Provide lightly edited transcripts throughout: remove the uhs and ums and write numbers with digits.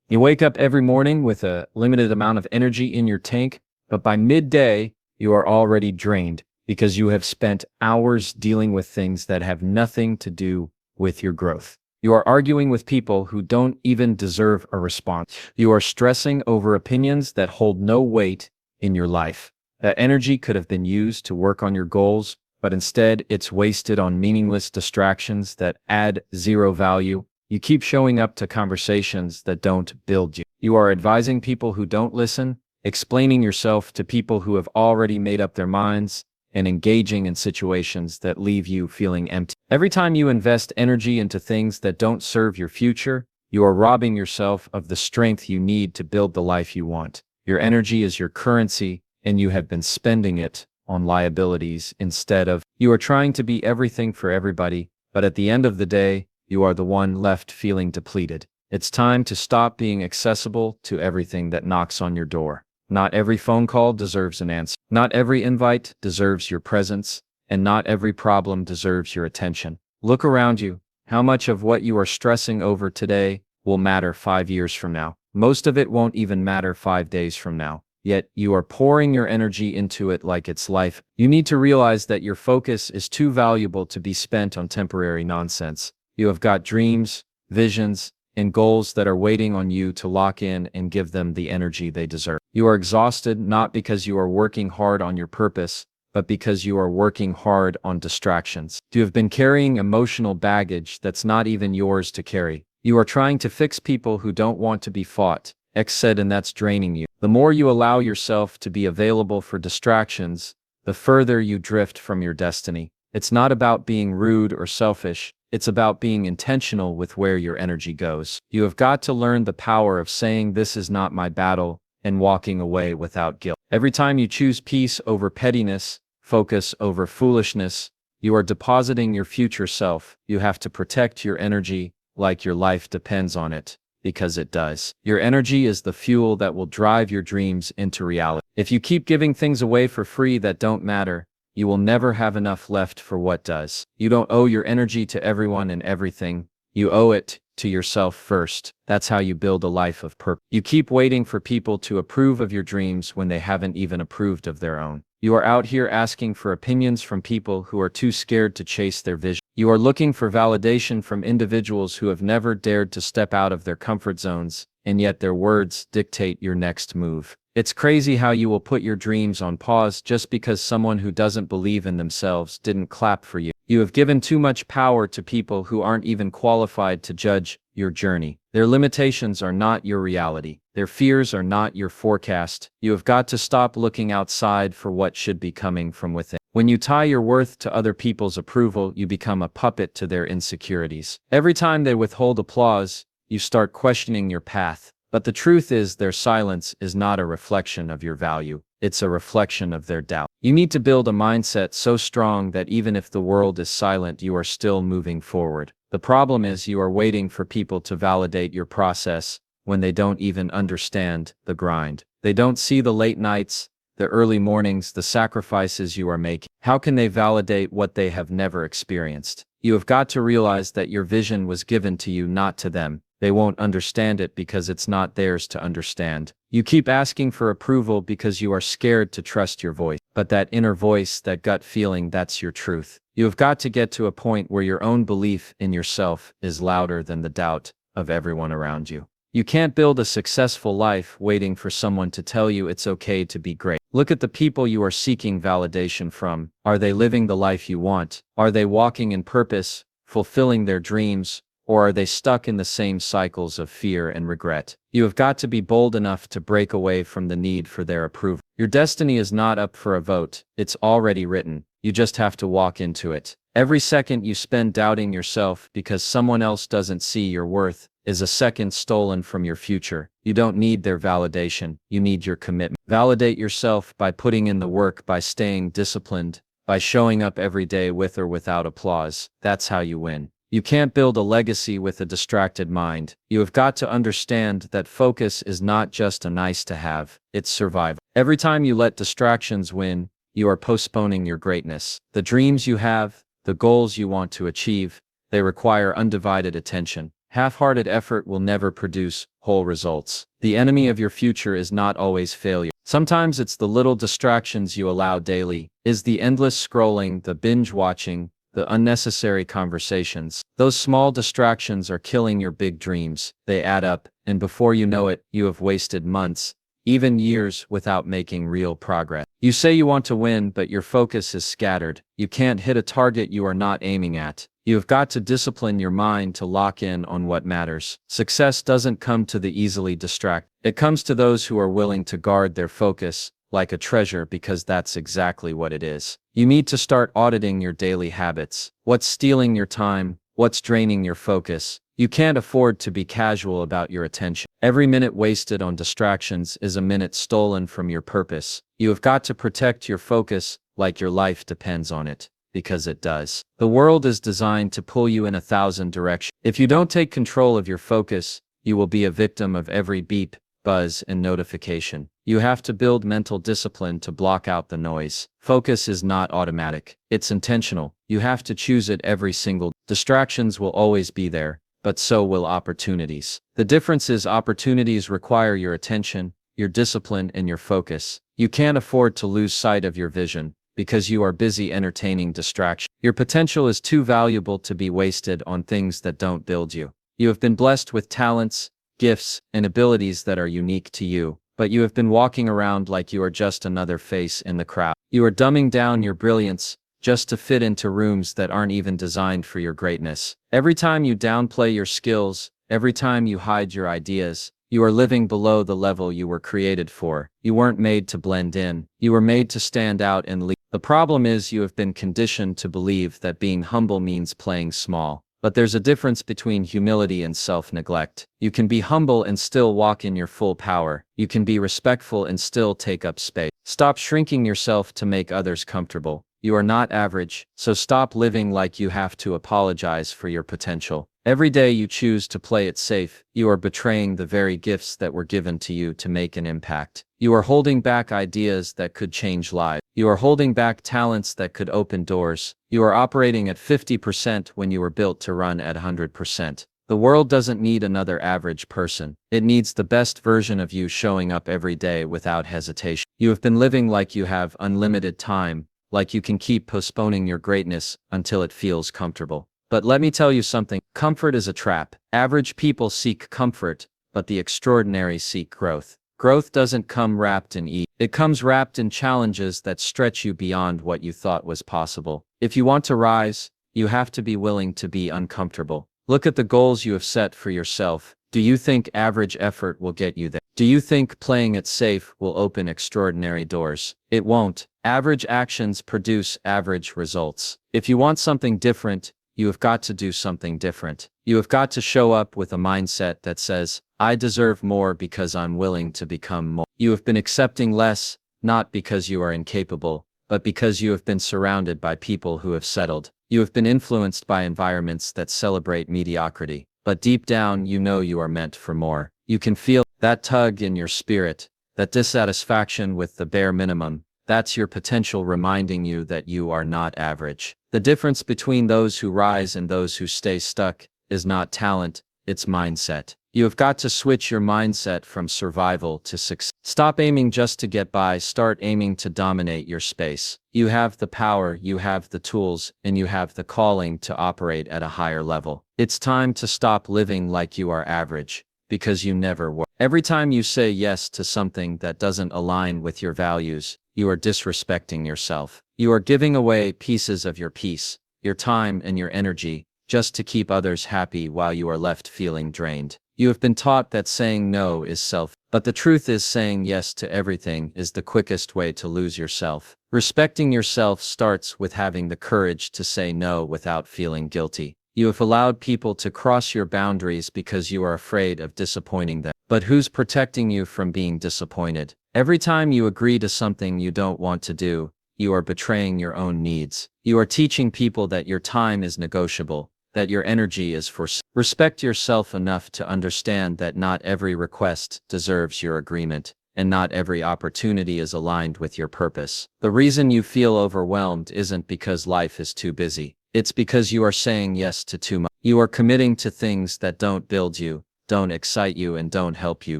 You wake up every morning with a limited amount of energy in your tank, but by midday, you are already drained because you have spent hours dealing with things that have nothing to do with your growth. You are arguing with people who don't even deserve a response. You are stressing over opinions that hold no weight in your life. That energy could have been used to work on your goals, but instead it's wasted on meaningless distractions that add zero value. You keep showing up to conversations that don't build you. You are advising people who don't listen, explaining yourself to people who have already made up their minds, and engaging in situations that leave you feeling empty. Every time you invest energy into things that don't serve your future, you are robbing yourself of the strength you need to build the life you want. Your energy is your currency, and you have been spending it on liabilities instead of. You are trying to be everything for everybody, but at the end of the day, you are the one left feeling depleted. It's time to stop being accessible to everything that knocks on your door. Not every phone call deserves an answer. Not every invite deserves your presence, and not every problem deserves your attention. Look around you. How much of what you are stressing over today will matter 5 years from now? Most of it won't even matter 5 days from now. Yet you are pouring your energy into it like it's life. You need to realize that your focus is too valuable to be spent on temporary nonsense. You have got dreams, visions, and goals that are waiting on you to lock in and give them the energy they deserve. You are exhausted not because you are working hard on your purpose, but because you are working hard on distractions. You have been carrying emotional baggage that's not even yours to carry. You are trying to fix people who don't want to be fought, and that's draining you. The more you allow yourself to be available for distractions, the further you drift from your destiny. It's not about being rude or selfish. It's about being intentional with where your energy goes. You have got to learn the power of saying this is not my battle and walking away without guilt. Every time you choose peace over pettiness, focus over foolishness, you are depositing your future self. You have to protect your energy like your life depends on it, because it does. Your energy is the fuel that will drive your dreams into reality. If you keep giving things away for free that don't matter, you will never have enough left for what does. You don't owe your energy to everyone and everything. You owe it to yourself first. That's how you build a life of purpose. You keep waiting for people to approve of your dreams when they haven't even approved of their own. You are out here asking for opinions from people who are too scared to chase their vision. You are looking for validation from individuals who have never dared to step out of their comfort zones, and yet their words dictate your next move. It's crazy how you will put your dreams on pause just because someone who doesn't believe in themselves didn't clap for you. You have given too much power to people who aren't even qualified to judge your journey. Their limitations are not your reality. Their fears are not your forecast. You have got to stop looking outside for what should be coming from within. When you tie your worth to other people's approval, you become a puppet to their insecurities. Every time they withhold applause, you start questioning your path. But the truth is, their silence is not a reflection of your value. It's a reflection of their doubt. You need to build a mindset so strong that even if the world is silent, you are still moving forward. The problem is you are waiting for people to validate your process when they don't even understand the grind. They don't see the late nights, the early mornings, the sacrifices you are making. How can they validate what they have never experienced? You have got to realize that your vision was given to you, not to them. They won't understand it because it's not theirs to understand. You keep asking for approval because you are scared to trust your voice. But that inner voice, that gut feeling, that's your truth. You have got to get to a point where your own belief in yourself is louder than the doubt of everyone around you. You can't build a successful life waiting for someone to tell you it's okay to be great. Look at the people you are seeking validation from. Are they living the life you want? Are they walking in purpose, fulfilling their dreams? Or are they stuck in the same cycles of fear and regret? You have got to be bold enough to break away from the need for their approval. Your destiny is not up for a vote. It's already written. You just have to walk into it. Every second you spend doubting yourself because someone else doesn't see your worth is a second stolen from your future. You don't need their validation. You need your commitment. Validate yourself by putting in the work, by staying disciplined, by showing up every day with or without applause. That's how you win. You can't build a legacy with a distracted mind. You have got to understand that focus is not just a nice to have, it's survival. Every time you let distractions win, you are postponing your greatness. The dreams you have, the goals you want to achieve, they require undivided attention. Half-hearted effort will never produce whole results. The enemy of your future is not always failure. Sometimes it's the little distractions you allow daily, is the endless scrolling, the binge watching, the unnecessary conversations. Those small distractions are killing your big dreams. They add up, and before you know it, you have wasted months, even years, without making real progress. You say you want to win, but your focus is scattered. You can't hit a target you are not aiming at. You have got to discipline your mind to lock in on what matters. Success doesn't come to the easily distracted. It comes to those who are willing to guard their focus like a treasure, because that's exactly what it is. You need to start auditing your daily habits. What's stealing your time? What's draining your focus? You can't afford to be casual about your attention. Every minute wasted on distractions is a minute stolen from your purpose. You have got to protect your focus like your life depends on it, because it does. The world is designed to pull you in 1,000 directions. If you don't take control of your focus, you will be a victim of every beep, buzz, and notification. You have to build mental discipline to block out the noise. Focus is not automatic. It's intentional. You have to choose it every single day. Distractions will always be there, but so will opportunities. The difference is opportunities require your attention, your discipline, and your focus. You can't afford to lose sight of your vision because you are busy entertaining distraction. Your potential is too valuable to be wasted on things that don't build you. You have been blessed with talents, gifts, and abilities that are unique to you, but you have been walking around like you are just another face in the crowd. You are dumbing down your brilliance just to fit into rooms that aren't even designed for your greatness. Every time you downplay your skills, every time you hide your ideas, you are living below the level you were created for. You weren't made to blend in. You were made to stand out and lead. The problem is you have been conditioned to believe that being humble means playing small. But there's a difference between humility and self-neglect. You can be humble and still walk in your full power. You can be respectful and still take up space. Stop shrinking yourself to make others comfortable. You are not average, so stop living like you have to apologize for your potential. Every day you choose to play it safe, you are betraying the very gifts that were given to you to make an impact. You are holding back ideas that could change lives. You are holding back talents that could open doors. You are operating at 50% when you were built to run at 100%. The world doesn't need another average person. It needs the best version of you showing up every day without hesitation. You have been living like you have unlimited time, like you can keep postponing your greatness until it feels comfortable. But let me tell you something, comfort is a trap. Average people seek comfort, but the extraordinary seek growth. Growth doesn't come wrapped in ease. It comes wrapped in challenges that stretch you beyond what you thought was possible. If you want to rise, you have to be willing to be uncomfortable. Look at the goals you have set for yourself. Do you think average effort will get you there? Do you think playing it safe will open extraordinary doors? It won't. Average actions produce average results. If you want something different, you have got to do something different. You have got to show up with a mindset that says, I deserve more because I'm willing to become more. You have been accepting less, not because you are incapable, but because you have been surrounded by people who have settled. You have been influenced by environments that celebrate mediocrity, but deep down you know you are meant for more. You can feel that tug in your spirit, that dissatisfaction with the bare minimum. That's your potential reminding you that you are not average. The difference between those who rise and those who stay stuck is not talent, it's mindset. You have got to switch your mindset from survival to success. Stop aiming just to get by, start aiming to dominate your space. You have the power, you have the tools, and you have the calling to operate at a higher level. It's time to stop living like you are average, because you never were. Every time you say yes to something that doesn't align with your values, you are disrespecting yourself. You are giving away pieces of your peace, your time, and your energy, just to keep others happy while you are left feeling drained. You have been taught that saying no is selfish, but the truth is saying yes to everything is the quickest way to lose yourself. Respecting yourself starts with having the courage to say no without feeling guilty. You have allowed people to cross your boundaries because you are afraid of disappointing them. But who's protecting you from being disappointed? Every time you agree to something you don't want to do, you are betraying your own needs. You are teaching people that your time is negotiable, that your energy is for sale. Respect yourself enough to understand that not every request deserves your agreement, and not every opportunity is aligned with your purpose. The reason you feel overwhelmed isn't because life is too busy. It's because you are saying yes to too much. You are committing to things that don't build you, don't excite you, and don't help you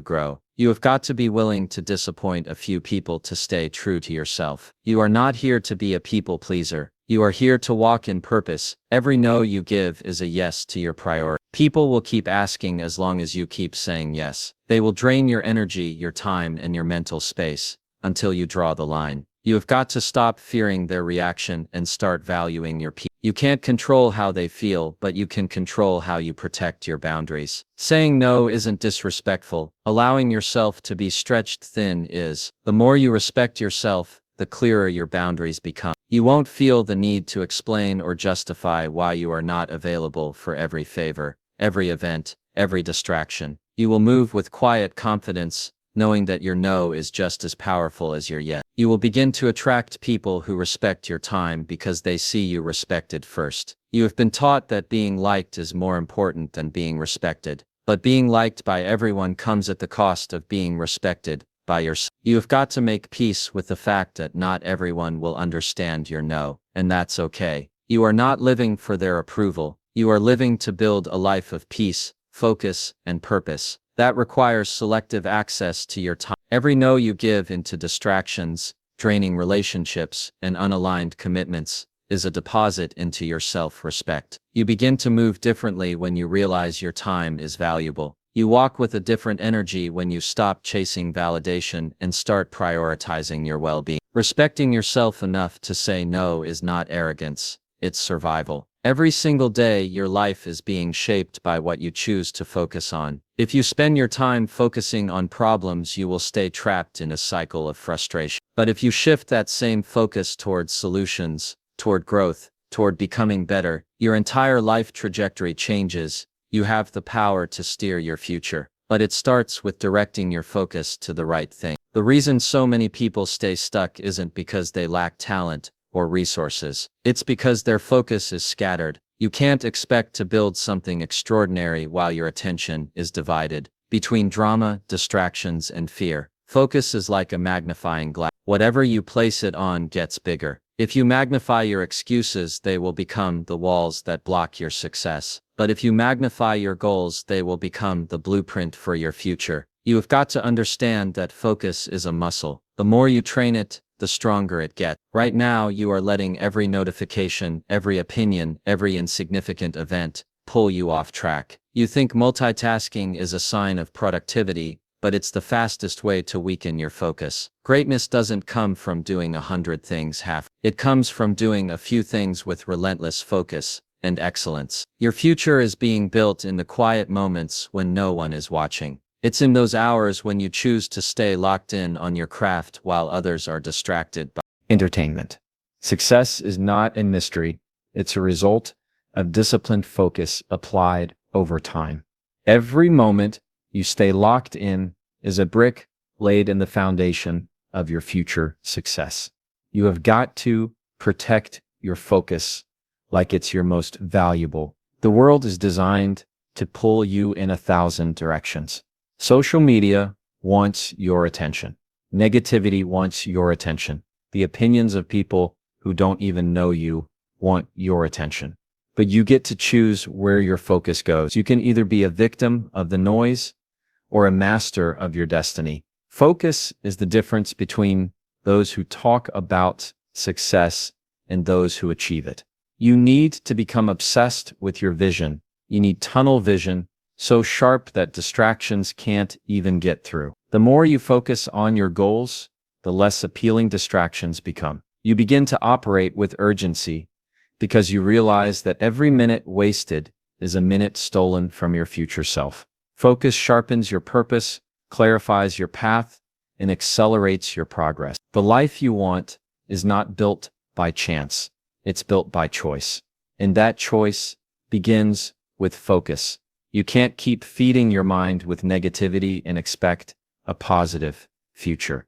grow. You have got to be willing to disappoint a few people to stay true to yourself. You are not here to be a people pleaser. You are here to walk in purpose. Every no you give is a yes to your priority. People will keep asking as long as you keep saying yes. They will drain your energy, your time, and your mental space until you draw the line. You have got to stop fearing their reaction and start valuing your peace. You can't control how they feel, but you can control how you protect your boundaries. Saying no isn't disrespectful. Allowing yourself to be stretched thin is. The more you respect yourself, the clearer your boundaries become. You won't feel the need to explain or justify why you are not available for every favor, every event, every distraction. You will move with quiet confidence, knowing that your no is just as powerful as your yes. You will begin to attract people who respect your time because they see you respected first. You have been taught that being liked is more important than being respected, but being liked by everyone comes at the cost of being respected by yourself. You have got to make peace with the fact that not everyone will understand your no, and that's okay. You are not living for their approval. You are living to build a life of peace, focus, and purpose. That requires selective access to your time. Every no you give into distractions, draining relationships, and unaligned commitments is a deposit into your self-respect. You begin to move differently when you realize your time is valuable. You walk with a different energy when you stop chasing validation and start prioritizing your well-being. Respecting yourself enough to say no is not arrogance, it's survival. Every single day, your life is being shaped by what you choose to focus on. If you spend your time focusing on problems, you will stay trapped in a cycle of frustration. But if you shift that same focus towards solutions, toward growth, toward becoming better, your entire life trajectory changes. You have the power to steer your future. But it starts with directing your focus to the right thing. The reason so many people stay stuck isn't because they lack talent or resources. It's because their focus is scattered. You can't expect to build something extraordinary while your attention is divided between drama, distractions, and fear. Focus is like a magnifying glass. Whatever you place it on gets bigger. If you magnify your excuses, they will become the walls that block your success. But if you magnify your goals, they will become the blueprint for your future. You have got to understand that focus is a muscle. The more you train it, the stronger it gets. Right now, you are letting every notification, every opinion, every insignificant event pull you off track. You think multitasking is a sign of productivity, but it's the fastest way to weaken your focus. Greatness doesn't come from doing 100 things half. It comes from doing a few things with relentless focus and excellence. Your future is being built in the quiet moments when no one is watching. It's in those hours when you choose to stay locked in on your craft while others are distracted by entertainment. Success is not a mystery. It's a result of disciplined focus applied over time. Every moment you stay locked in is a brick laid in the foundation of your future success. You have got to protect your focus like it's your most valuable. The world is designed to pull you in 1,000 directions. Social media wants your attention. Negativity wants your attention. The opinions of people who don't even know you want your attention. But you get to choose where your focus goes. You can either be a victim of the noise or a master of your destiny. Focus is the difference between those who talk about success and those who achieve it. You need to become obsessed with your vision. You need tunnel vision, so sharp that distractions can't even get through. The more you focus on your goals, the less appealing distractions become. You begin to operate with urgency because you realize that every minute wasted is a minute stolen from your future self. Focus sharpens your purpose, clarifies your path, and accelerates your progress. The life you want is not built by chance. It's built by choice. And that choice begins with focus. You can't keep feeding your mind with negativity and expect a positive future.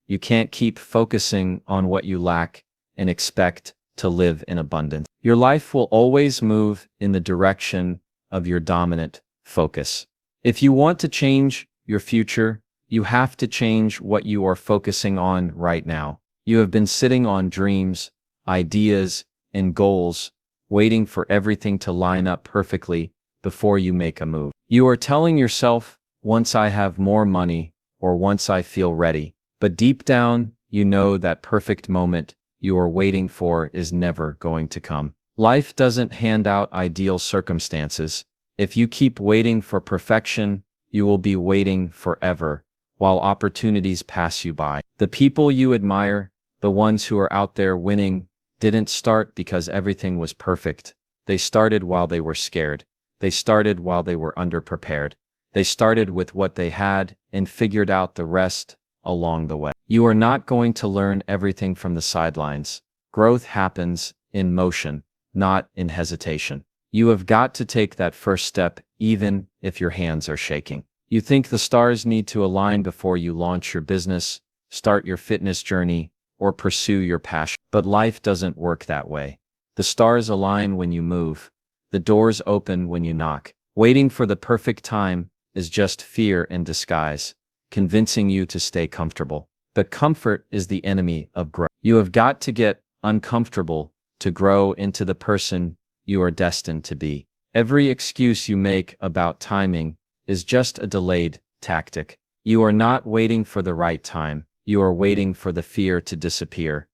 You can't keep focusing on what you lack and expect to live in abundance. Your life will always move in the direction of your dominant focus. If you want to change your future, you have to change what you are focusing on right now. You have been sitting on dreams, ideas, and goals, waiting for everything to line up perfectly before you make a move. You are telling yourself, once I have more money, or once I feel ready. But deep down, you know that perfect moment you are waiting for is never going to come. Life doesn't hand out ideal circumstances. If you keep waiting for perfection, you will be waiting forever, while opportunities pass you by. The people you admire, the ones who are out there winning, didn't start because everything was perfect. They started while they were scared. They started while they were underprepared. They started with what they had and figured out the rest along the way. You are not going to learn everything from the sidelines. Growth happens in motion, not in hesitation. You have got to take that first step even if your hands are shaking. You think the stars need to align before you launch your business, start your fitness journey, or pursue your passion. But life doesn't work that way. The stars align when you move. The doors open when you knock. Waiting for the perfect time is just fear in disguise, convincing you to stay comfortable. But comfort is the enemy of growth. You have got to get uncomfortable to grow into the person you are destined to be. Every excuse you make about timing is just a delayed tactic. You are not waiting for the right time. You are waiting for the fear to disappear.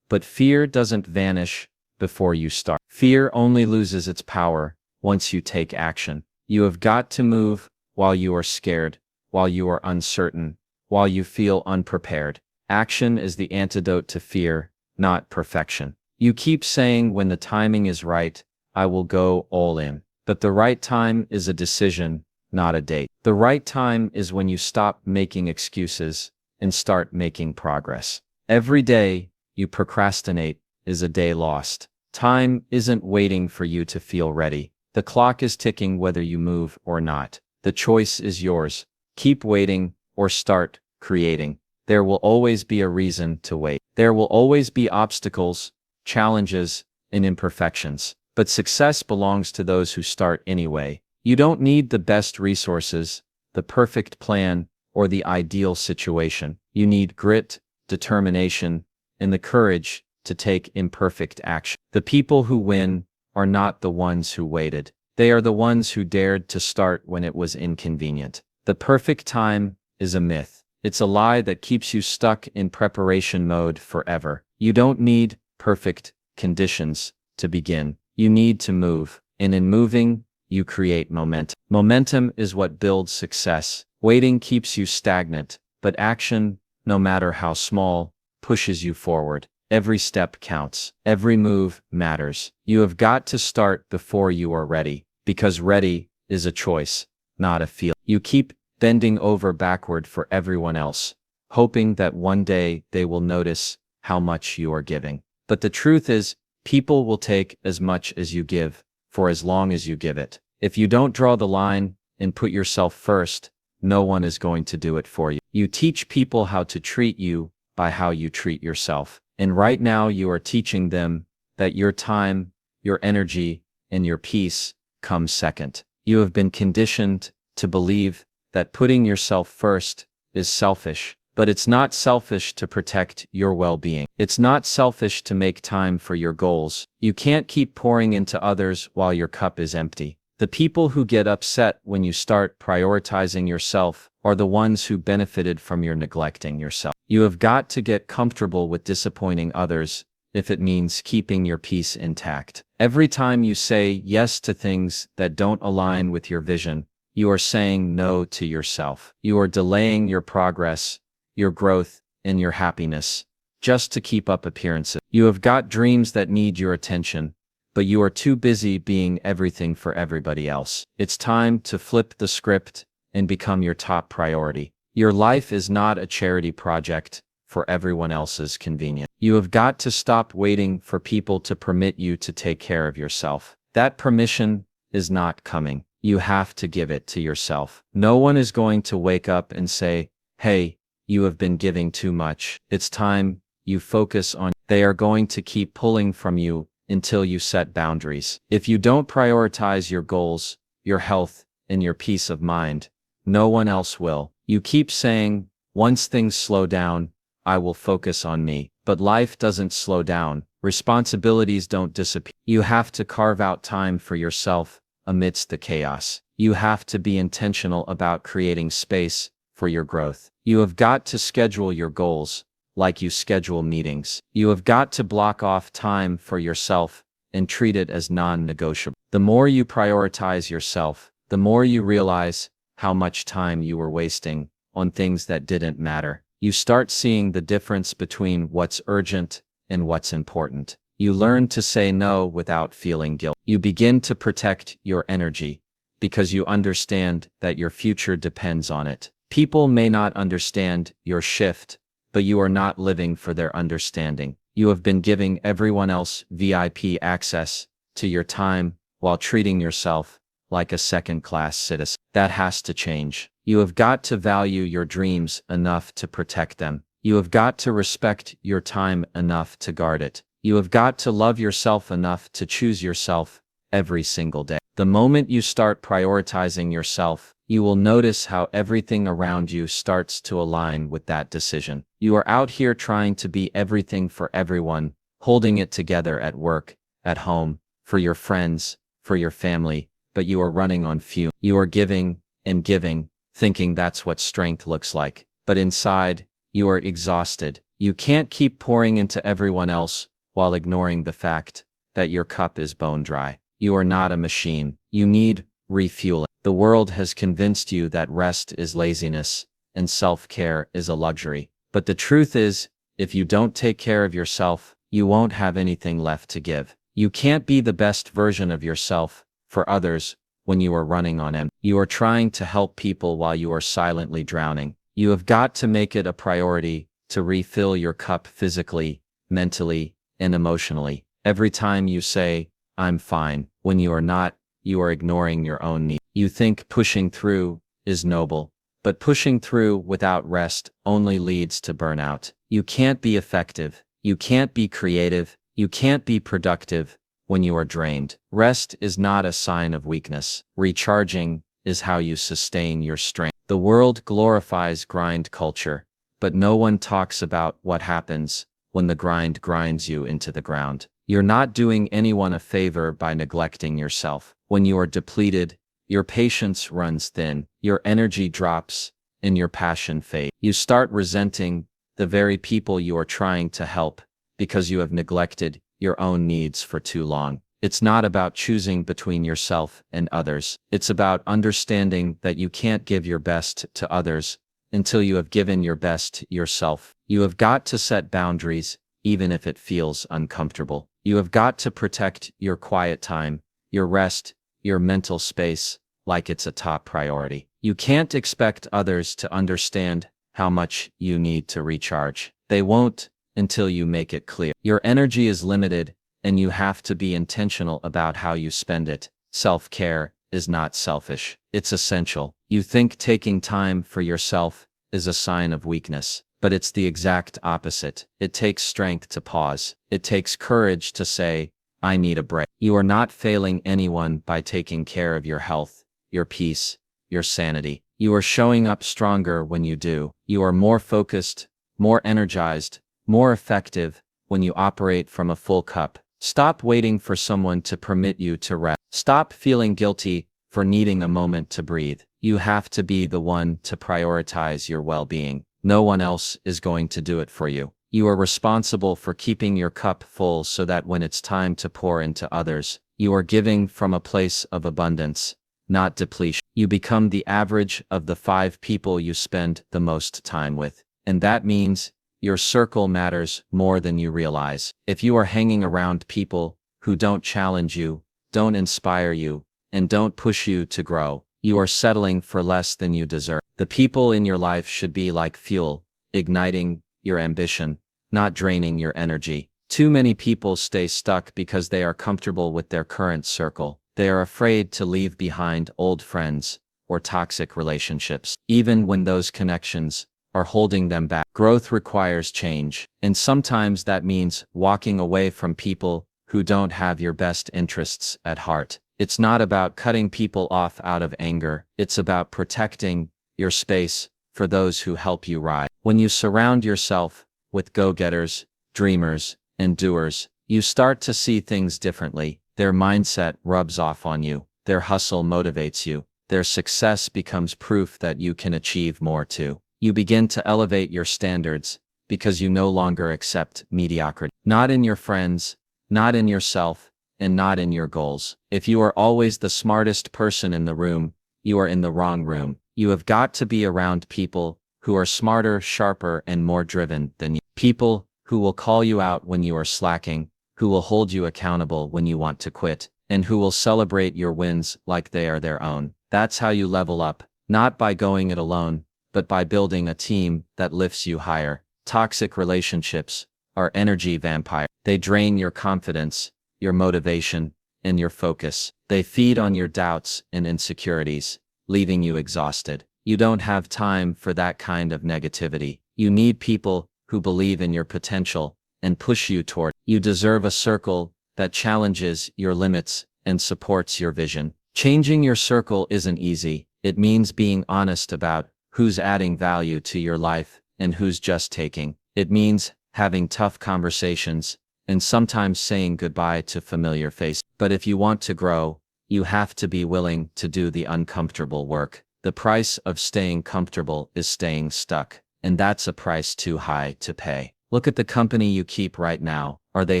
But fear doesn't vanish before you start. Fear only loses its power once you take action. You have got to move while you are scared, while you are uncertain, while you feel unprepared. Action is the antidote to fear, not perfection. You keep saying when the timing is right, I will go all in. But the right time is a decision, not a date. The right time is when you stop making excuses and start making progress. Every day you procrastinate is a day lost. Time isn't waiting for you to feel ready. The clock is ticking whether you move or not. The choice is yours. Keep waiting or start creating. There will always be a reason to wait. There will always be obstacles, challenges, and imperfections. But success belongs to those who start anyway. You don't need the best resources, the perfect plan, or the ideal situation. You need grit, determination, and the courage to take imperfect action. The people who win are not the ones who waited. They are the ones who dared to start when it was inconvenient. The perfect time is a myth. It's a lie that keeps you stuck in preparation mode forever. You don't need perfect conditions to begin. You need to move. And in moving, you create momentum. Momentum is what builds success. Waiting keeps you stagnant, but action, no matter how small, pushes you forward. Every step counts. Every move matters. You have got to start before you are ready, because ready is a choice, not a feeling. You keep bending over backward for everyone else, hoping that one day they will notice how much you are giving. But the truth is, people will take as much as you give, for as long as you give it. If you don't draw the line and put yourself first, no one is going to do it for you. You teach people how to treat you by how you treat yourself. And right now you are teaching them that your time, your energy, and your peace come second. You have been conditioned to believe that putting yourself first is selfish, but it's not selfish to protect your well-being. It's not selfish to make time for your goals. You can't keep pouring into others while your cup is empty. The people who get upset when you start prioritizing yourself are the ones who benefited from your neglecting yourself. You have got to get comfortable with disappointing others if it means keeping your peace intact. Every time you say yes to things that don't align with your vision, you are saying no to yourself. You are delaying your progress, your growth, and your happiness just to keep up appearances. You have got dreams that need your attention, but you are too busy being everything for everybody else. It's time to flip the script and become your top priority. Your life is not a charity project for everyone else's convenience. You have got to stop waiting for people to permit you to take care of yourself. That permission is not coming. You have to give it to yourself. No one is going to wake up and say, hey, you have been giving too much. It's time you focus on. They are going to keep pulling from you until you set boundaries. If you don't prioritize your goals, your health, and your peace of mind, no one else will. You keep saying, once things slow down, I will focus on me. But life doesn't slow down. Responsibilities don't disappear. You have to carve out time for yourself amidst the chaos. You have to be intentional about creating space for your growth. You have got to schedule your goals like you schedule meetings. You have got to block off time for yourself and treat it as non-negotiable. The more you prioritize yourself, the more you realize how much time you were wasting on things that didn't matter. You start seeing the difference between what's urgent and what's important. You learn to say no without feeling guilt. You begin to protect your energy because you understand that your future depends on it. People may not understand your shift, but you are not living for their understanding. You have been giving everyone else VIP access to your time while treating yourself like a second-class citizen. That has to change. You have got to value your dreams enough to protect them. You have got to respect your time enough to guard it. You have got to love yourself enough to choose yourself every single day. The moment you start prioritizing yourself, you will notice how everything around you starts to align with that decision. You are out here trying to be everything for everyone, holding it together at work, at home, for your friends, for your family, but you are running on fumes. You are giving and giving, thinking that's what strength looks like. But inside, you are exhausted. You can't keep pouring into everyone else while ignoring the fact that your cup is bone dry. You are not a machine. You need refueling. The world has convinced you that rest is laziness and self-care is a luxury. But the truth is, if you don't take care of yourself, you won't have anything left to give. You can't be the best version of yourself for others when you are running on empty. You are trying to help people while you are silently drowning. You have got to make it a priority to refill your cup physically, mentally, and emotionally. Every time you say, "I'm fine," when you are not, you are ignoring your own needs. You think pushing through is noble, but pushing through without rest only leads to burnout. You can't be effective. You can't be creative. You can't be productive when you are drained. Rest is not a sign of weakness. Recharging is how you sustain your strength. The world glorifies grind culture, but no one talks about what happens when the grind grinds you into the ground. You're not doing anyone a favor by neglecting yourself. When you are depleted, your patience runs thin, your energy drops, and your passion fades. You start resenting the very people you are trying to help because you have neglected your own needs for too long. It's not about choosing between yourself and others. It's about understanding that you can't give your best to others until you have given your best yourself. You have got to set boundaries, even if it feels uncomfortable. You have got to protect your quiet time, your rest, your mental space, like it's a top priority. You can't expect others to understand how much you need to recharge. They won't until you make it clear. Your energy is limited, and you have to be intentional about how you spend it. Self-care is not selfish. It's essential. You think taking time for yourself is a sign of weakness, but it's the exact opposite. It takes strength to pause. It takes courage to say, "I need a break." You are not failing anyone by taking care of your health, your peace, your sanity. You are showing up stronger when you do. You are more focused, more energized, more effective when you operate from a full cup. Stop waiting for someone to permit you to rest. Stop feeling guilty for needing a moment to breathe. You have to be the one to prioritize your well-being. No one else is going to do it for you. You are responsible for keeping your cup full so that when it's time to pour into others, you are giving from a place of abundance, not depletion. You become the average of the 5 people you spend the most time with. And that means your circle matters more than you realize. If you are hanging around people who don't challenge you, don't inspire you, and don't push you to grow, you are settling for less than you deserve. The people in your life should be like fuel, igniting your ambition, not draining your energy. Too many people stay stuck because they are comfortable with their current circle. They are afraid to leave behind old friends or toxic relationships, even when those connections are holding them back. Growth requires change, and sometimes that means walking away from people who don't have your best interests at heart. It's not about cutting people off out of anger. It's about protecting your space for those who help you rise. When you surround yourself with go-getters, dreamers, and doers, you start to see things differently. Their mindset rubs off on you. their hustle motivates you. Their success becomes proof that you can achieve more too. You begin to elevate your standards because you no longer accept mediocrity. Not in your friends, not in yourself, and not in your goals. If you are always the smartest person in the room, you are in the wrong room. You have got to be around people who are smarter, sharper, and more driven than you. People who will call you out when you are slacking, who will hold you accountable when you want to quit, and who will celebrate your wins like they are their own. That's how you level up, not by going it alone, but by building a team that lifts you higher. Toxic relationships are energy vampires. They drain your confidence, your motivation, and your focus. They feed on your doubts and insecurities, leaving you exhausted. You don't have time for that kind of negativity. You need people who believe in your potential and push you toward. You deserve a circle that challenges your limits and supports your vision. Changing your circle isn't easy. It means being honest about who's adding value to your life and who's just taking. It means having tough conversations and sometimes saying goodbye to familiar faces. But if you want to grow, you have to be willing to do the uncomfortable work. The price of staying comfortable is staying stuck, and that's a price too high to pay. Look at the company you keep right now. Are they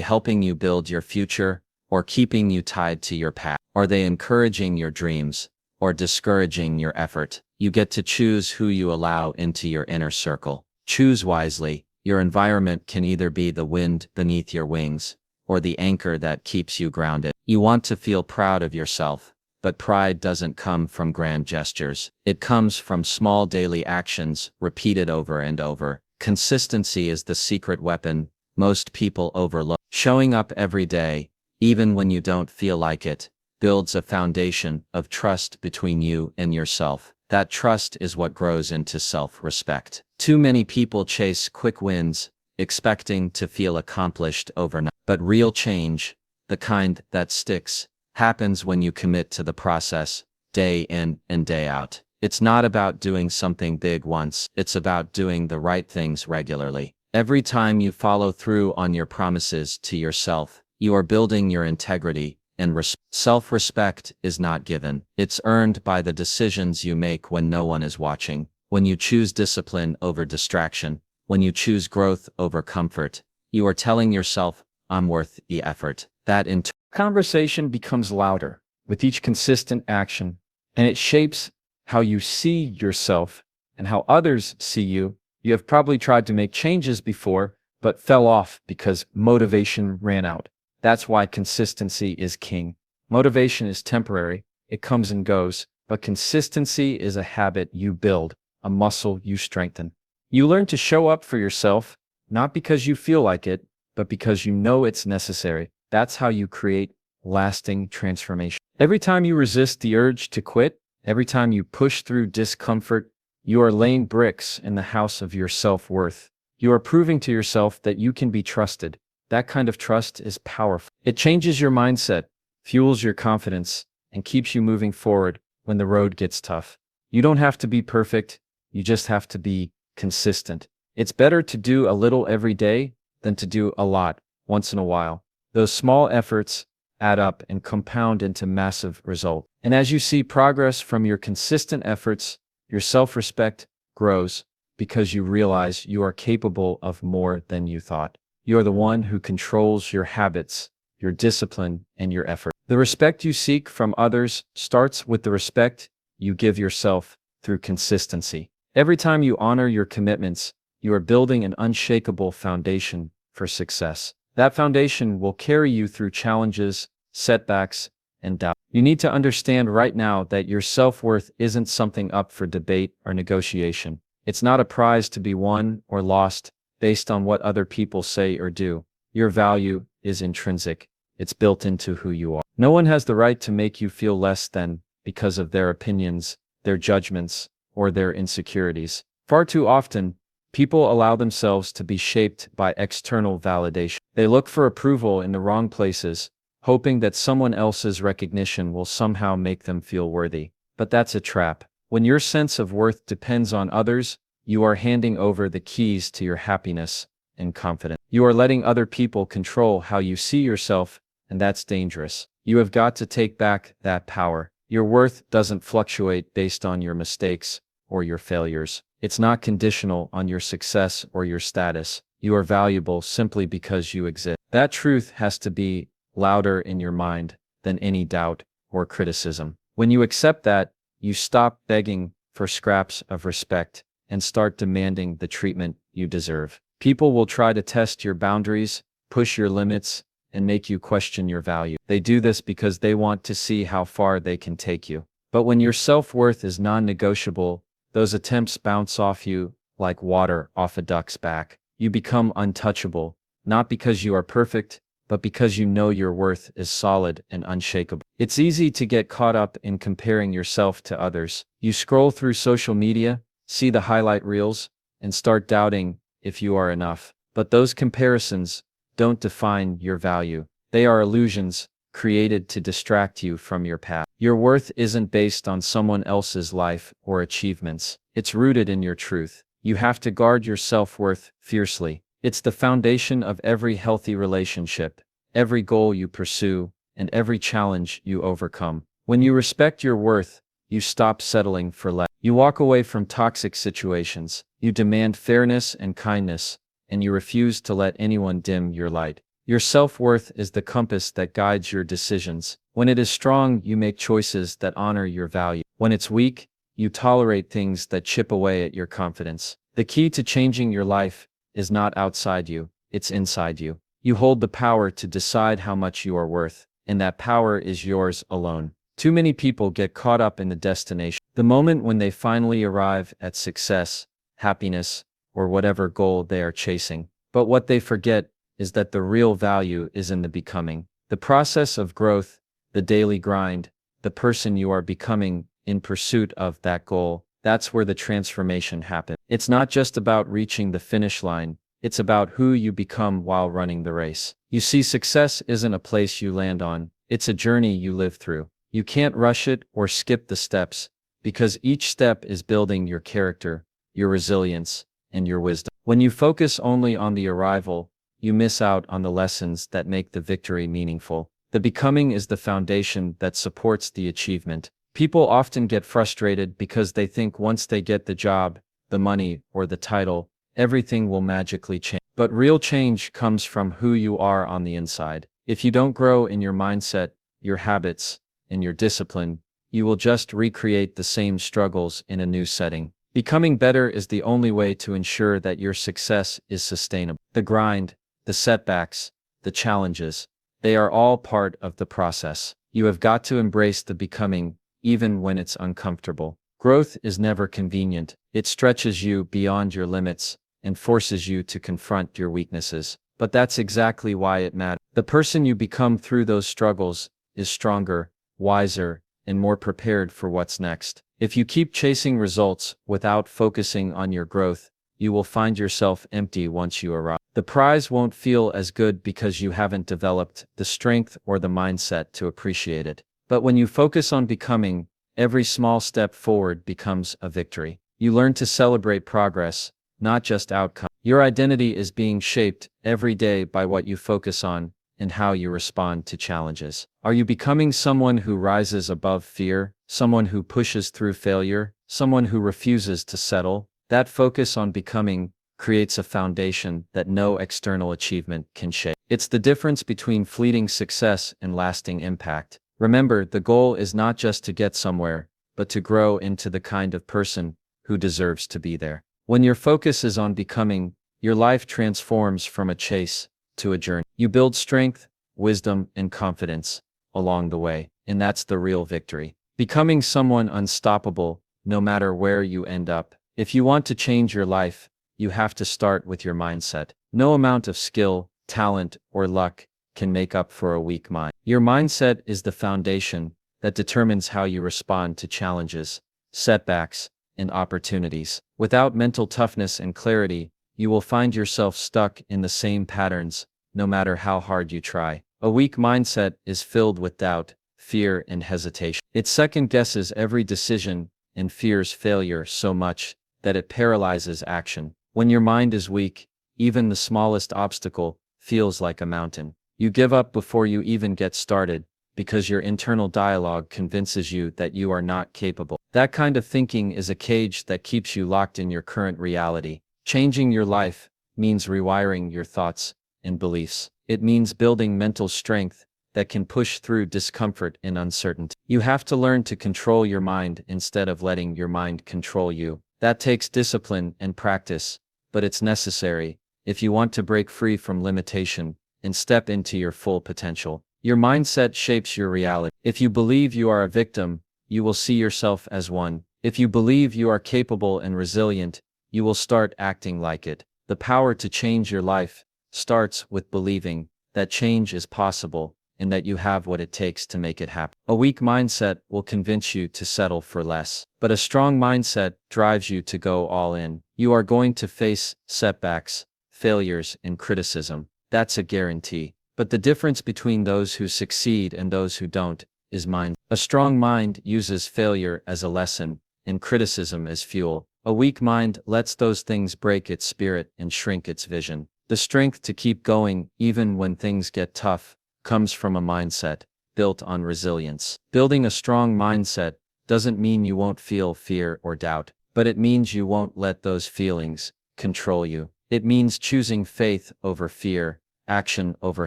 helping you build your future, or keeping you tied to your past? Are they encouraging your dreams, or discouraging your effort? You get to choose who you allow into your inner circle. Choose wisely. Your environment can either be the wind beneath your wings, or the anchor that keeps you grounded. You want to feel proud of yourself, but pride doesn't come from grand gestures. It comes from small daily actions repeated over and over. Consistency is the secret weapon most people overlook. Showing up every day, even when you don't feel like it, builds a foundation of trust between you and yourself. That trust is what grows into self-respect. Too many people chase quick wins, expecting to feel accomplished overnight. But real change, the kind that sticks, happens when you commit to the process, day in and day out. It's not about doing something big once, it's about doing the right things regularly. Every time you follow through on your promises to yourself, you are building your integrity, and self-respect is not given. It's earned by the decisions you make when no one is watching. When you choose discipline over distraction, when you choose growth over comfort, you are telling yourself, I'm worth the effort. That conversation becomes louder with each consistent action, and it shapes how you see yourself and how others see you. You have probably tried to make changes before, but fell off because motivation ran out. That's why consistency is king. Motivation is temporary, it comes and goes, but consistency is a habit you build, a muscle you strengthen. You learn to show up for yourself, not because you feel like it, but because you know it's necessary. That's how you create lasting transformation. Every time you resist the urge to quit, every time you push through discomfort, you are laying bricks in the house of your self-worth. You are proving to yourself that you can be trusted. That kind of trust is powerful. It changes your mindset, fuels your confidence, and keeps you moving forward when the road gets tough. You don't have to be perfect, you just have to be consistent. It's better to do a little every day than to do a lot once in a while. Those small efforts add up and compound into massive results. And as you see progress from your consistent efforts, your self-respect grows because you realize you are capable of more than you thought. You are the one who controls your habits, your discipline, and your effort. The respect you seek from others starts with the respect you give yourself through consistency. Every time you honor your commitments, you are building an unshakable foundation for success. That foundation will carry you through challenges, setbacks, and doubt. You need to understand right now that your self-worth isn't something up for debate or negotiation. It's not a prize to be won or lost based on what other people say or do. Your value is intrinsic. It's built into who you are. No one has the right to make you feel less than because of their opinions, their judgments, or their insecurities. Far too often, people allow themselves to be shaped by external validation. They look for approval in the wrong places, hoping that someone else's recognition will somehow make them feel worthy. But that's a trap. When your sense of worth depends on others, you are handing over the keys to your happiness and confidence. You are letting other people control how you see yourself, and that's dangerous. You have got to take back that power. Your worth doesn't fluctuate based on your mistakes or your failures. It's not conditional on your success or your status. You are valuable simply because you exist. That truth has to be louder in your mind than any doubt or criticism. When you accept that, you stop begging for scraps of respect and start demanding the treatment you deserve. People will try to test your boundaries, push your limits, and make you question your value. They do this because they want to see how far they can take you. But when your self-worth is non-negotiable, those attempts bounce off you like water off a duck's back. You become untouchable, not because you are perfect, but because you know your worth is solid and unshakable. It's easy to get caught up in comparing yourself to others. You scroll through social media, see the highlight reels, and start doubting if you are enough. But those comparisons don't define your value. They are illusions created to distract you from your path. Your worth isn't based on someone else's life or achievements. It's rooted in your truth. You have to guard your self-worth fiercely. It's the foundation of every healthy relationship, every goal you pursue, and every challenge you overcome. When you respect your worth, you stop settling for less. You walk away from toxic situations. You demand fairness and kindness, and you refuse to let anyone dim your light. Your self-worth is the compass that guides your decisions. When it is strong, you make choices that honor your value. When it's weak, you tolerate things that chip away at your confidence. The key to changing your life is not outside you, it's inside you. You hold the power to decide how much you are worth, and that power is yours alone. Too many people get caught up in the destination, the moment when they finally arrive at success, happiness, or whatever goal they are chasing. But what they forget is that the real value is in the becoming. The process of growth, the daily grind, the person you are becoming in pursuit of that goal, that's where the transformation happens. It's not just about reaching the finish line, it's about who you become while running the race. You see, success isn't a place you land on, it's a journey you live through. You can't rush it or skip the steps, because each step is building your character, your resilience, and your wisdom. When you focus only on the arrival, you miss out on the lessons that make the victory meaningful. The becoming is the foundation that supports the achievement. People often get frustrated because they think once they get the job, the money, or the title, everything will magically change. But real change comes from who you are on the inside. If you don't grow in your mindset, your habits, and your discipline, you will just recreate the same struggles in a new setting. Becoming better is the only way to ensure that your success is sustainable. The grind, the setbacks, the challenges, they are all part of the process. You have got to embrace the becoming, even when it's uncomfortable. Growth is never convenient. It stretches you beyond your limits and forces you to confront your weaknesses. But that's exactly why it matters. The person you become through those struggles is stronger, wiser, and more prepared for what's next. If you keep chasing results without focusing on your growth, you will find yourself empty once you arrive. The prize won't feel as good because you haven't developed the strength or the mindset to appreciate it. But when you focus on becoming, every small step forward becomes a victory. You learn to celebrate progress, not just outcome. Your identity is being shaped every day by what you focus on and how you respond to challenges. Are you becoming someone who rises above fear, someone who pushes through failure, someone who refuses to settle? That focus on becoming creates a foundation that no external achievement can shake. It's the difference between fleeting success and lasting impact. Remember, the goal is not just to get somewhere, but to grow into the kind of person who deserves to be there. When your focus is on becoming, your life transforms from a chase to a journey. You build strength, wisdom, and confidence along the way, and that's the real victory. Becoming someone unstoppable, no matter where you end up. If you want to change your life, you have to start with your mindset. No amount of skill, talent, or luck can make up for a weak mind. Your mindset is the foundation that determines how you respond to challenges, setbacks, and opportunities. Without mental toughness and clarity, you will find yourself stuck in the same patterns, no matter how hard you try. A weak mindset is filled with doubt, fear, and hesitation. It second-guesses every decision and fears failure so much that it paralyzes action. When your mind is weak, even the smallest obstacle feels like a mountain. You give up before you even get started, because your internal dialogue convinces you that you are not capable. That kind of thinking is a cage that keeps you locked in your current reality. Changing your life means rewiring your thoughts and beliefs. It means building mental strength that can push through discomfort and uncertainty. You have to learn to control your mind instead of letting your mind control you. That takes discipline and practice, but it's necessary if you want to break free from limitation and step into your full potential. Your mindset shapes your reality. If you believe you are a victim, you will see yourself as one. If you believe you are capable and resilient, you will start acting like it. The power to change your life starts with believing that change is possible and that you have what it takes to make it happen. A weak mindset will convince you to settle for less, but a strong mindset drives you to go all in. You are going to face setbacks, failures, and criticism. That's a guarantee. But the difference between those who succeed and those who don't is mind. A strong mind uses failure as a lesson and criticism as fuel. A weak mind lets those things break its spirit and shrink its vision. The strength to keep going even when things get tough comes from a mindset built on resilience. Building a strong mindset doesn't mean you won't feel fear or doubt, but it means you won't let those feelings control you. It means choosing faith over fear, action over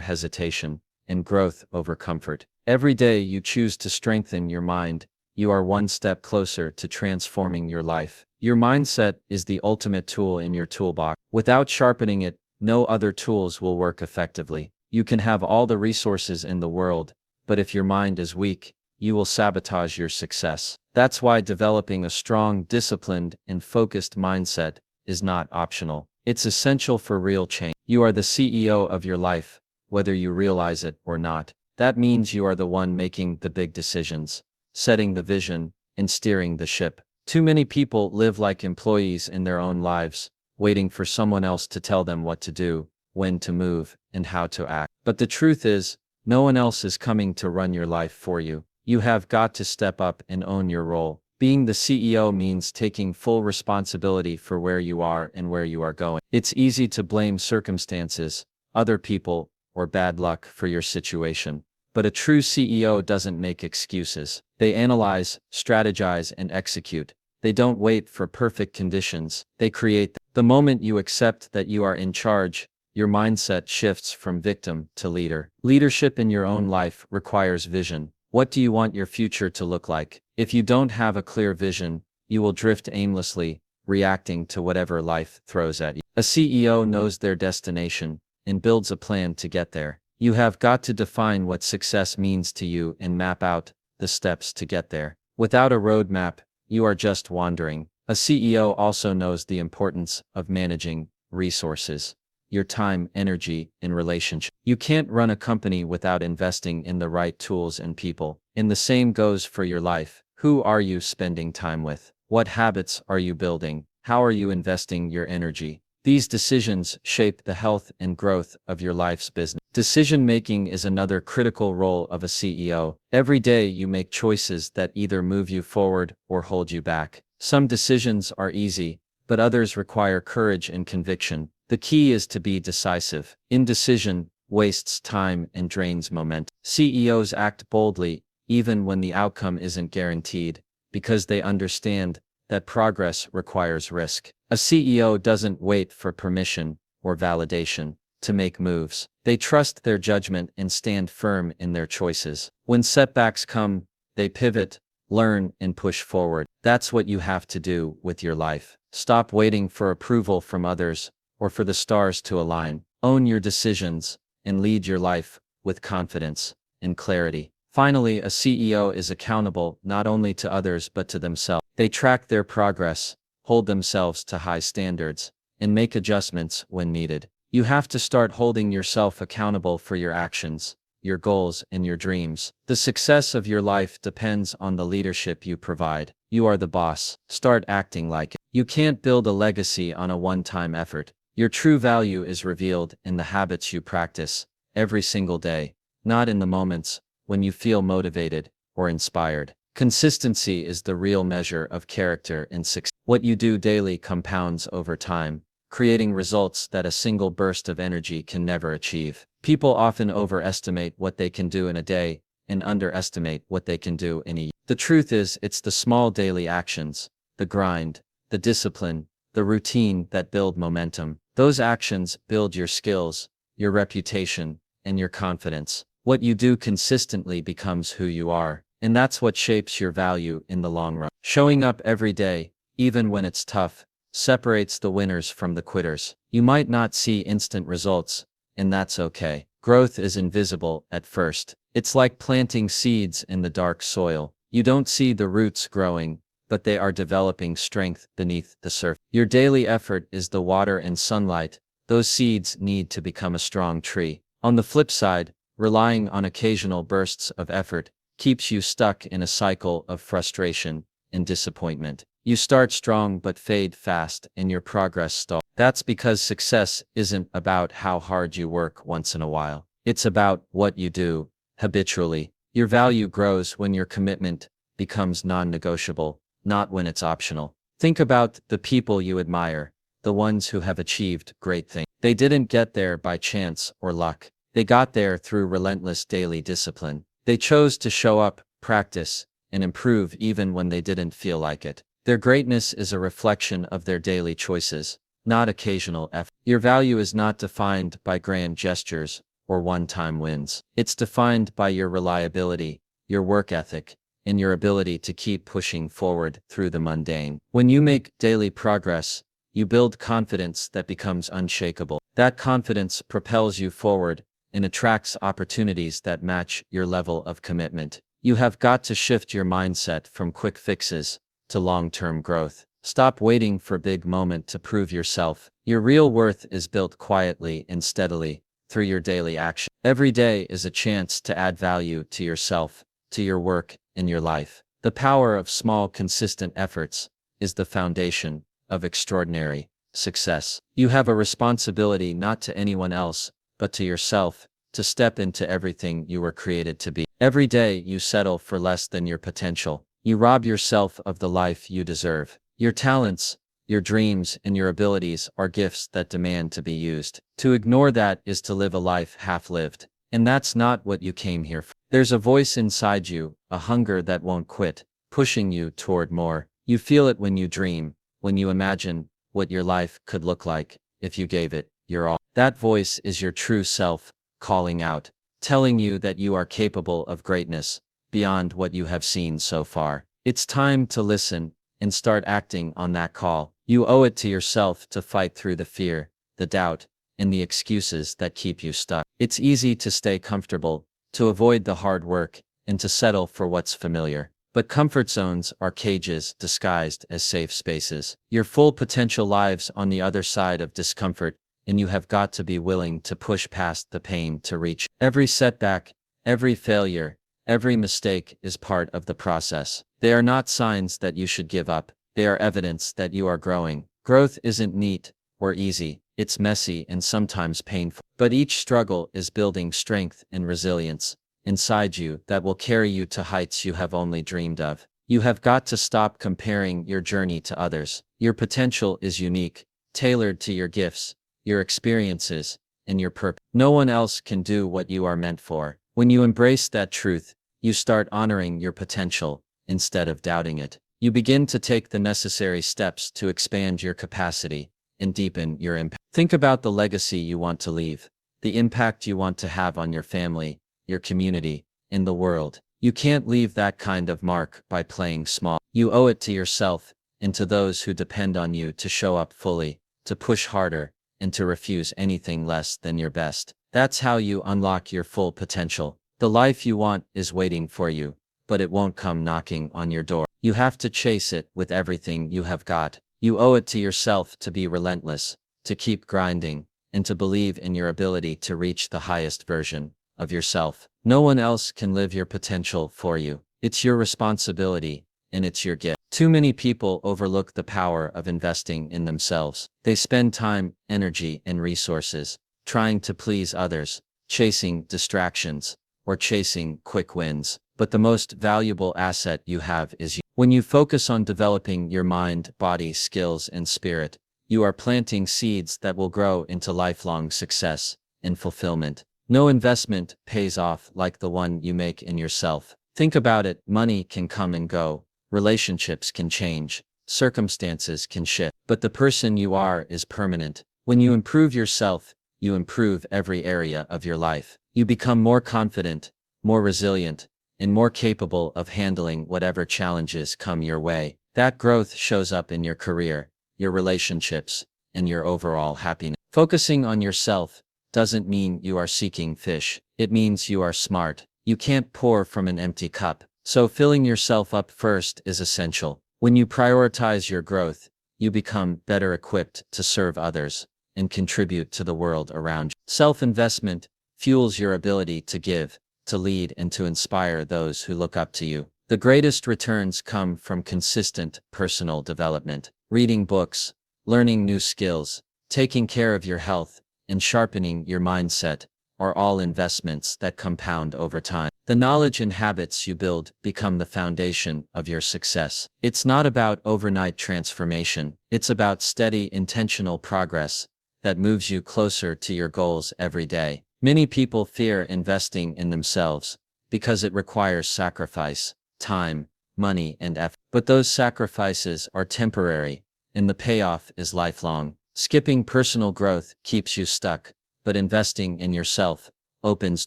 hesitation, and growth over comfort. Every day you choose to strengthen your mind, you are one step closer to transforming your life. Your mindset is the ultimate tool in your toolbox. Without sharpening it, no other tools will work effectively. You can have all the resources in the world, but if your mind is weak, you will sabotage your success. That's why developing a strong, disciplined, and focused mindset is not optional. It's essential for real change. You are the CEO of your life, whether you realize it or not. That means you are the one making the big decisions, setting the vision, and steering the ship. Too many people live like employees in their own lives, waiting for someone else to tell them what to do, when to move, and how to act. But the truth is, no one else is coming to run your life for you. You have got to step up and own your role. Being the CEO means taking full responsibility for where you are and where you are going. It's easy to blame circumstances, other people, or bad luck for your situation. But a true CEO doesn't make excuses. They analyze, strategize, and execute. They don't wait for perfect conditions. They create them. The moment you accept that you are in charge, your mindset shifts from victim to leader. Leadership in your own life requires vision. What do you want your future to look like? If you don't have a clear vision, you will drift aimlessly, reacting to whatever life throws at you. A CEO knows their destination and builds a plan to get there. You have got to define what success means to you and map out the steps to get there. Without a roadmap, you are just wandering. A CEO also knows the importance of managing resources, your time, energy, and relationship. You can't run a company without investing in the right tools and people. And the same goes for your life. Who are you spending time with? What habits are you building? How are you investing your energy? These decisions shape the health and growth of your life's business. Decision-making is another critical role of a CEO. Every day you make choices that either move you forward or hold you back. Some decisions are easy, but others require courage and conviction. The key is to be decisive. Indecision wastes time and drains momentum. CEOs act boldly, even when the outcome isn't guaranteed, because they understand that progress requires risk. A CEO doesn't wait for permission or validation to make moves. They trust their judgment and stand firm in their choices. When setbacks come, they pivot, learn, and push forward. That's what you have to do with your life. Stop waiting for approval from others or for the stars to align. Own your decisions and lead your life with confidence and clarity. Finally, a CEO is accountable not only to others but to themselves. They track their progress, hold themselves to high standards, and make adjustments when needed. You have to start holding yourself accountable for your actions, your goals, and your dreams. The success of your life depends on the leadership you provide. You are the boss. Start acting like it. You can't build a legacy on a one-time effort. Your true value is revealed in the habits you practice every single day, not in the moments when you feel motivated or inspired. Consistency is the real measure of character and success. What you do daily compounds over time, creating results that a single burst of energy can never achieve. People often overestimate what they can do in a day and underestimate what they can do in a year. The truth is, it's the small daily actions, the grind, the discipline, the routine that build momentum. Those actions build your skills, your reputation, and your confidence. What you do consistently becomes who you are, and that's what shapes your value in the long run. Showing up every day, even when it's tough, separates the winners from the quitters. You might not see instant results, and that's okay. Growth is invisible at first. It's like planting seeds in the dark soil. You don't see the roots growing, but they are developing strength beneath the surface. Your daily effort is the water and sunlight. Those seeds need to become a strong tree. On the flip side, relying on occasional bursts of effort keeps you stuck in a cycle of frustration and disappointment. You start strong but fade fast and your progress stalls. That's because success isn't about how hard you work once in a while. It's about what you do habitually. Your value grows when your commitment becomes non-negotiable, not when it's optional. Think about the people you admire, the ones who have achieved great things. They didn't get there by chance or luck. They got there through relentless daily discipline. They chose to show up, practice, and improve even when they didn't feel like it. Their greatness is a reflection of their daily choices, not occasional effort. Your value is not defined by grand gestures or one-time wins. It's defined by your reliability, your work ethic, and your ability to keep pushing forward through the mundane. When you make daily progress, you build confidence that becomes unshakable. That confidence propels you forward and attracts opportunities that match your level of commitment. You have got to shift your mindset from quick fixes to long-term growth. Stop waiting for a big moment to prove yourself. Your real worth is built quietly and steadily through your daily action. Every day is a chance to add value to yourself, to your work, and your life. The power of small, consistent efforts is the foundation of extraordinary success. You have a responsibility not to anyone else, but to yourself, to step into everything you were created to be. Every day you settle for less than your potential. You rob yourself of the life you deserve. Your talents, your dreams, and your abilities are gifts that demand to be used. To ignore that is to live a life half-lived. And that's not what you came here for. There's a voice inside you, a hunger that won't quit, pushing you toward more. You feel it when you dream, when you imagine what your life could look like if you gave it your all. That voice is your true self, calling out, telling you that you are capable of greatness beyond what you have seen so far. It's time to listen and start acting on that call. You owe it to yourself to fight through the fear, the doubt, and the excuses that keep you stuck. It's easy to stay comfortable, to avoid the hard work, and to settle for what's familiar. But comfort zones are cages disguised as safe spaces. Your full potential lives on the other side of discomfort, and you have got to be willing to push past the pain to reach. Every setback, every failure, every mistake is part of the process. They are not signs that you should give up. They are evidence that you are growing. Growth isn't neat or easy. It's messy and sometimes painful. But each struggle is building strength and resilience inside you that will carry you to heights you have only dreamed of. You have got to stop comparing your journey to others. Your potential is unique, tailored to your gifts, your experiences, and your purpose. No one else can do what you are meant for. When you embrace that truth, you start honoring your potential instead of doubting it. You begin to take the necessary steps to expand your capacity and deepen your impact. Think about the legacy you want to leave, the impact you want to have on your family, your community, and the world. You can't leave that kind of mark by playing small. You owe it to yourself and to those who depend on you to show up fully, to push harder, and to refuse anything less than your best. That's how you unlock your full potential. The life you want is waiting for you, but it won't come knocking on your door. You have to chase it with everything you have got. You owe it to yourself to be relentless, to keep grinding, and to believe in your ability to reach the highest version of yourself. No one else can live your potential for you. It's your responsibility, and it's your gift. Too many people overlook the power of investing in themselves. They spend time, energy, and resources trying to please others, chasing distractions, or chasing quick wins. But the most valuable asset you have is you. When you focus on developing your mind, body, skills, and spirit, you are planting seeds that will grow into lifelong success and fulfillment. No investment pays off like the one you make in yourself. Think about it, money can come and go, relationships can change, circumstances can shift, but the person you are is permanent. When you improve yourself, you improve every area of your life. You become more confident, more resilient, and more capable of handling whatever challenges come your way. That growth shows up in your career, your relationships, and your overall happiness. Focusing on yourself doesn't mean you are seeking fish. It means you are smart. You can't pour from an empty cup. So filling yourself up first is essential. When you prioritize your growth, you become better equipped to serve others and contribute to the world around you. Self-investment fuels your ability to give, to lead, and to inspire those who look up to you. The greatest returns come from consistent personal development. Reading books, learning new skills, taking care of your health, and sharpening your mindset are all investments that compound over time. The knowledge and habits you build become the foundation of your success. It's not about overnight transformation. It's about steady, intentional progress that moves you closer to your goals every day. Many people fear investing in themselves because it requires sacrifice, time, money, and effort. But those sacrifices are temporary, and the payoff is lifelong. Skipping personal growth keeps you stuck, but investing in yourself opens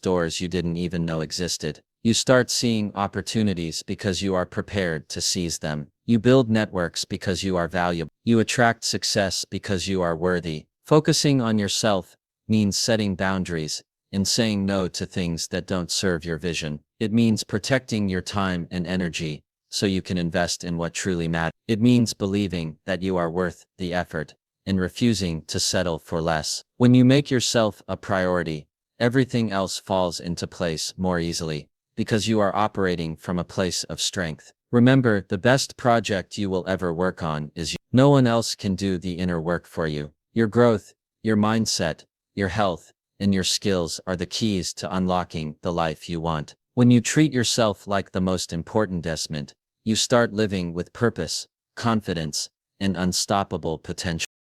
doors you didn't even know existed. You start seeing opportunities because you are prepared to seize them. You build networks because you are valuable. You attract success because you are worthy. Focusing on yourself means setting boundaries and saying no to things that don't serve your vision. It means protecting your time and energy so you can invest in what truly matters. It means believing that you are worth the effort and refusing to settle for less. When you make yourself a priority, everything else falls into place more easily because you are operating from a place of strength. Remember, the best project you will ever work on is you. No one else can do the inner work for you. Your growth, your mindset, your health, and your skills are the keys to unlocking the life you want. When you treat yourself like the most important investment, you start living with purpose, confidence, and unstoppable potential.